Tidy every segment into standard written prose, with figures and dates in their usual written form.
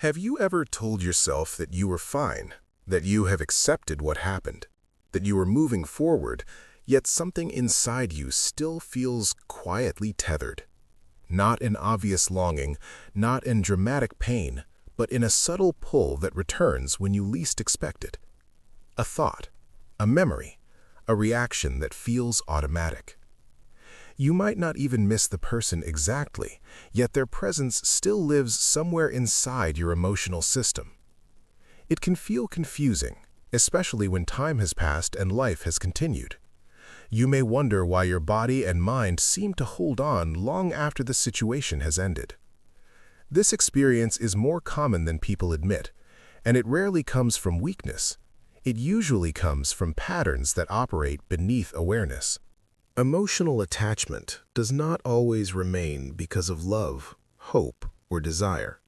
Have you ever told yourself that you were fine, that you have accepted what happened, that you are moving forward, yet something inside you still feels quietly tethered? Not in obvious longing, not in dramatic pain, but in a subtle pull that returns when you least expect it. A thought, a memory, a reaction that feels automatic. You might not even miss the person exactly, yet their presence still lives somewhere inside your emotional system. It can feel confusing, especially when time has passed and life has continued. You may wonder why your body and mind seem to hold on long after the situation has ended. This experience is more common than people admit, and it rarely comes from weakness. It usually comes from patterns that operate beneath awareness. Emotional attachment does not always remain because of love, hope, or desire.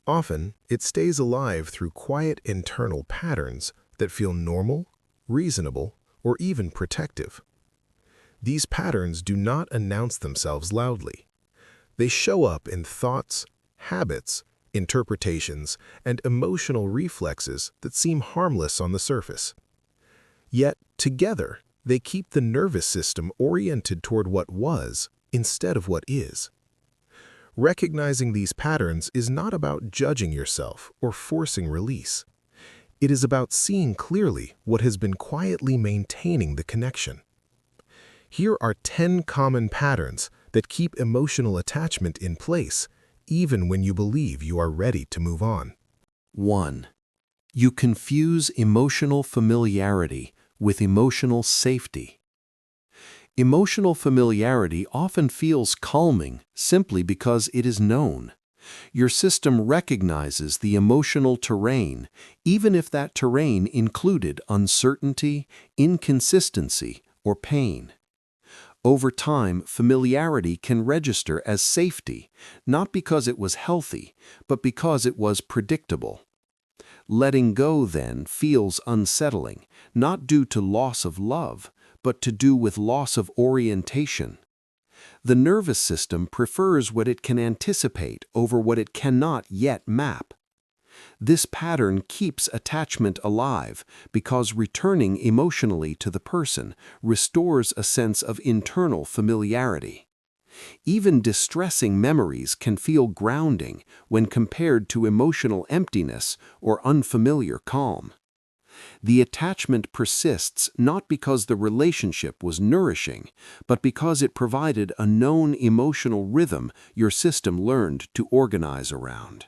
Often, it stays alive through quiet internal patterns that feel normal, reasonable, or even protective. These patterns do not announce themselves loudly. They show up in thoughts, habits, interpretations, and emotional reflexes that seem harmless on the surface. Yet, together, they keep the nervous system oriented toward what was instead of what is. Recognizing these patterns is not about judging yourself or forcing release. It is about seeing clearly what has been quietly maintaining the connection. Here are 10 common patterns that keep emotional attachment in place, even when you believe you are ready to move on. 1. You confuse emotional familiarity with emotional safety. Emotional familiarity often feels calming simply because it is known. Your system recognizes the emotional terrain, even if that terrain included uncertainty, inconsistency, or pain. Over time, familiarity can register as safety, not because it was healthy, but because it was predictable. Letting go, then, feels unsettling, not due to loss of love, but to do with loss of orientation. The nervous system prefers what it can anticipate over what it cannot yet map. This pattern keeps attachment alive because returning emotionally to the person restores a sense of internal familiarity. Even distressing memories can feel grounding when compared to emotional emptiness or unfamiliar calm. The attachment persists not because the relationship was nourishing, but because it provided a known emotional rhythm your system learned to organize around.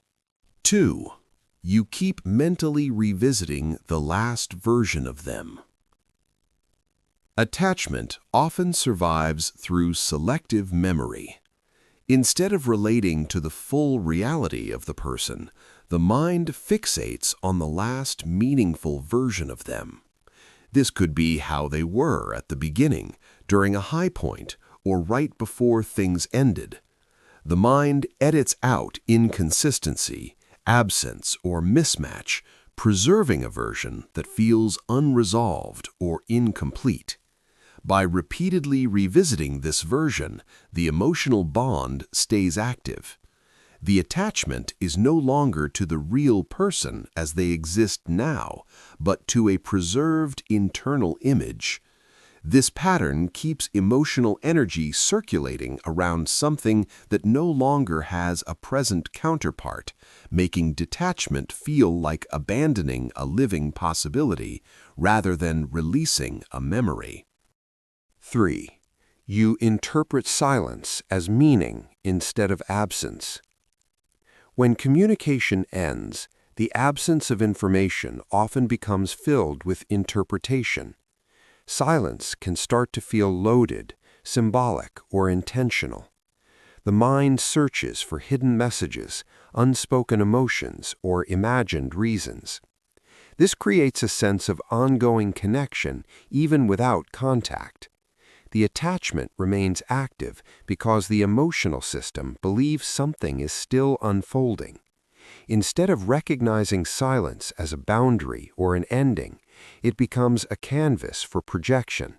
2. You keep mentally revisiting the last version of them. Attachment often survives through selective memory. Instead of relating to the full reality of the person, the mind fixates on the last meaningful version of them. This could be how they were at the beginning, during a high point, or right before things ended. The mind edits out inconsistency, absence, or mismatch, preserving a version that feels unresolved or incomplete. By repeatedly revisiting this version, the emotional bond stays active. The attachment is no longer to the real person as they exist now, but to a preserved internal image. This pattern keeps emotional energy circulating around something that no longer has a present counterpart, making detachment feel like abandoning a living possibility rather than releasing a memory. 3. You interpret silence as meaning instead of absence. When communication ends, the absence of information often becomes filled with interpretation. Silence can start to feel loaded, symbolic, or intentional. The mind searches for hidden messages, unspoken emotions, or imagined reasons. This creates a sense of ongoing connection even without contact. The attachment remains active because the emotional system believes something is still unfolding. Instead of recognizing silence as a boundary or an ending, it becomes a canvas for projection.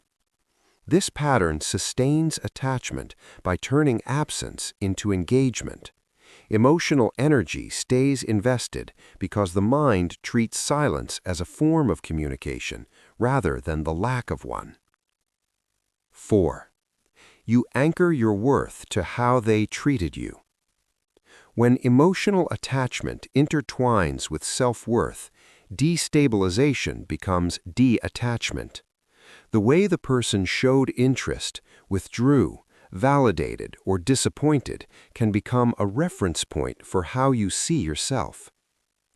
This pattern sustains attachment by turning absence into engagement. Emotional energy stays invested because the mind treats silence as a form of communication rather than the lack of one. 4. You anchor your worth to how they treated you. When emotional attachment intertwines with self-worth, destabilization becomes de-attachment. The way the person showed interest, withdrew, validated, or disappointed can become a reference point for how you see yourself.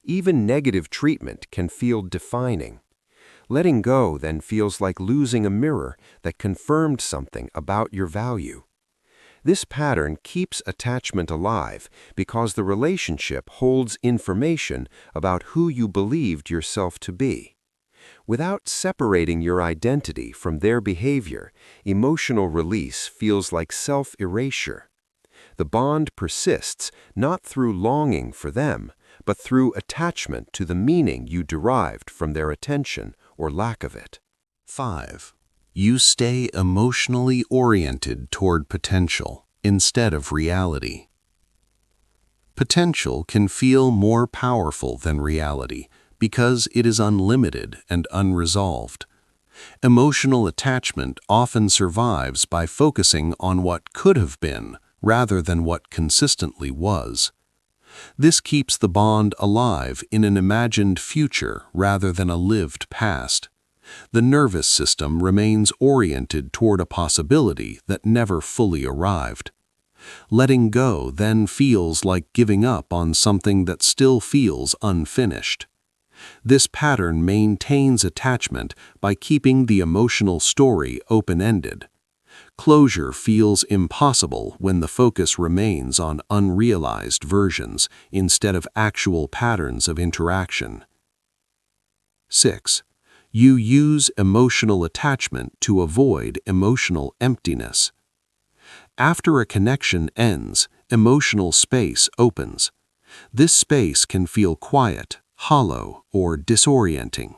Even negative treatment can feel defining. Letting go then feels like losing a mirror that confirmed something about your value. This pattern keeps attachment alive because the relationship holds information about who you believed yourself to be. Without separating your identity from their behavior, emotional release feels like self-erasure. The bond persists not through longing for them, but through attachment to the meaning you derived from their attention or lack of it. 5. You stay emotionally oriented toward potential instead of reality. Potential can feel more powerful than reality because it is unlimited and unresolved. Emotional attachment often survives by focusing on what could have been rather than what consistently was. This keeps the bond alive in an imagined future rather than a lived past. The nervous system remains oriented toward a possibility that never fully arrived. Letting go then feels like giving up on something that still feels unfinished. This pattern maintains attachment by keeping the emotional story open-ended. Closure feels impossible when the focus remains on unrealized versions instead of actual patterns of interaction. 6. You use emotional attachment to avoid emotional emptiness. After a connection ends, emotional space opens. This space can feel quiet, hollow, or disorienting.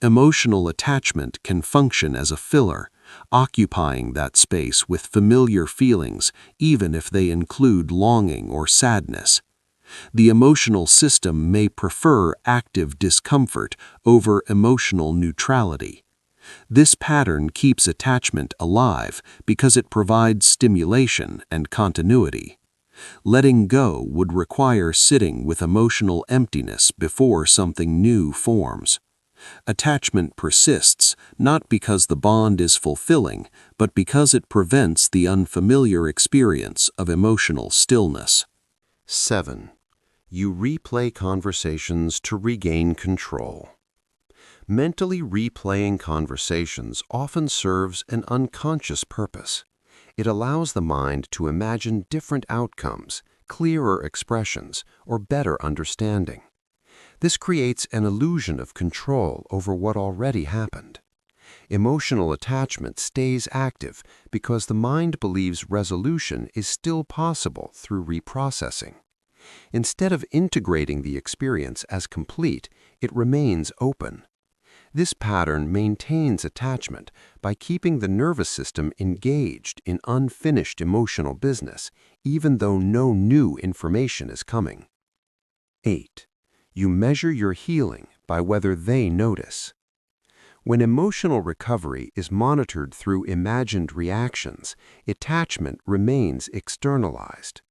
Emotional attachment can function as a filler, occupying that space with familiar feelings, even if they include longing or sadness. The emotional system may prefer active discomfort over emotional neutrality. This pattern keeps attachment alive because it provides stimulation and continuity. Letting go would require sitting with emotional emptiness before something new forms. Attachment persists not because the bond is fulfilling, but because it prevents the unfamiliar experience of emotional stillness. 7. You replay conversations to regain control. Mentally replaying conversations often serves an unconscious purpose. It allows the mind to imagine different outcomes, clearer expressions, or better understanding. This creates an illusion of control over what already happened. Emotional attachment stays active because the mind believes resolution is still possible through reprocessing. Instead of integrating the experience as complete, it remains open. This pattern maintains attachment by keeping the nervous system engaged in unfinished emotional business, even though no new information is coming. 8. You measure your healing by whether they notice. When emotional recovery is monitored through imagined reactions, attachment remains externalized.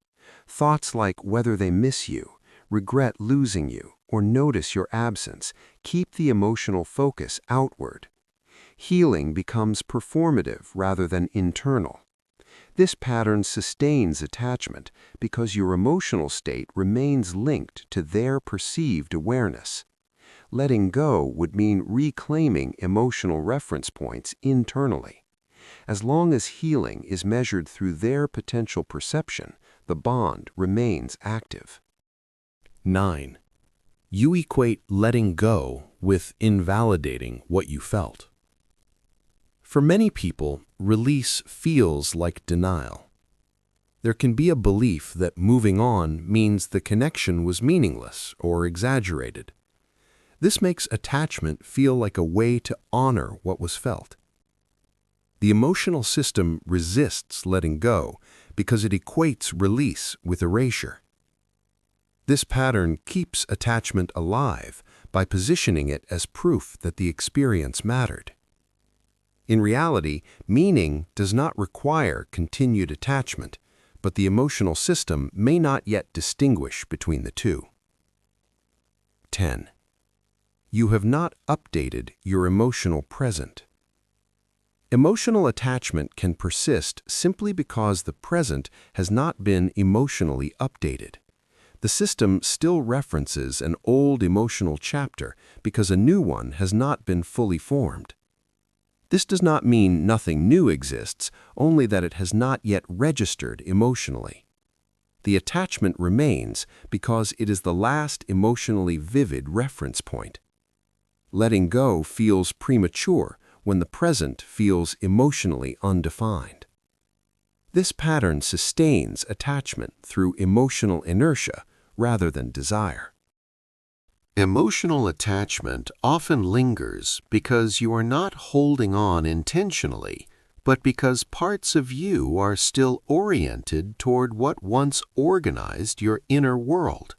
Thoughts like whether they miss you, regret losing you, or notice your absence keep the emotional focus outward. Healing becomes performative rather than internal. This pattern sustains attachment because your emotional state remains linked to their perceived awareness. Letting go would mean reclaiming emotional reference points internally. As long as healing is measured through their potential perception, the bond remains active. 9. You equate letting go with invalidating what you felt. For many people, release feels like denial. There can be a belief that moving on means the connection was meaningless or exaggerated. This makes attachment feel like a way to honor what was felt. The emotional system resists letting go because it equates release with erasure. This pattern keeps attachment alive by positioning it as proof that the experience mattered. In reality, meaning does not require continued attachment, but the emotional system may not yet distinguish between the two. 10. You have not updated your emotional present. Emotional attachment can persist simply because the present has not been emotionally updated. The system still references an old emotional chapter because a new one has not been fully formed. This does not mean nothing new exists, only that it has not yet registered emotionally. The attachment remains because it is the last emotionally vivid reference point. Letting go feels premature when the present feels emotionally undefined. This pattern sustains attachment through emotional inertia rather than desire. Emotional attachment often lingers because you are not holding on intentionally, but because parts of you are still oriented toward what once organized your inner world.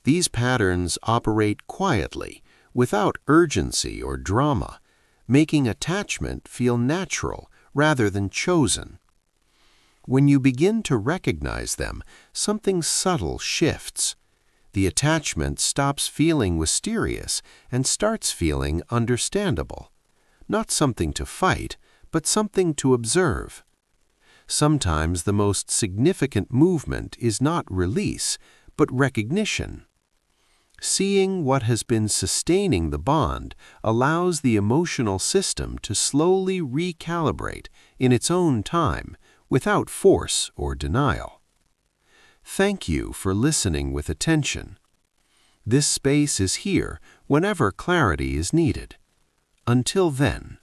These patterns operate quietly, without urgency or drama, making attachment feel natural rather than chosen. When you begin to recognize them, something subtle shifts. The attachment stops feeling mysterious and starts feeling understandable. Not something to fight, but something to observe. Sometimes the most significant movement is not release, but recognition. Seeing what has been sustaining the bond allows the emotional system to slowly recalibrate in its own time, without force or denial. Thank you for listening with attention. This space is here whenever clarity is needed. Until then,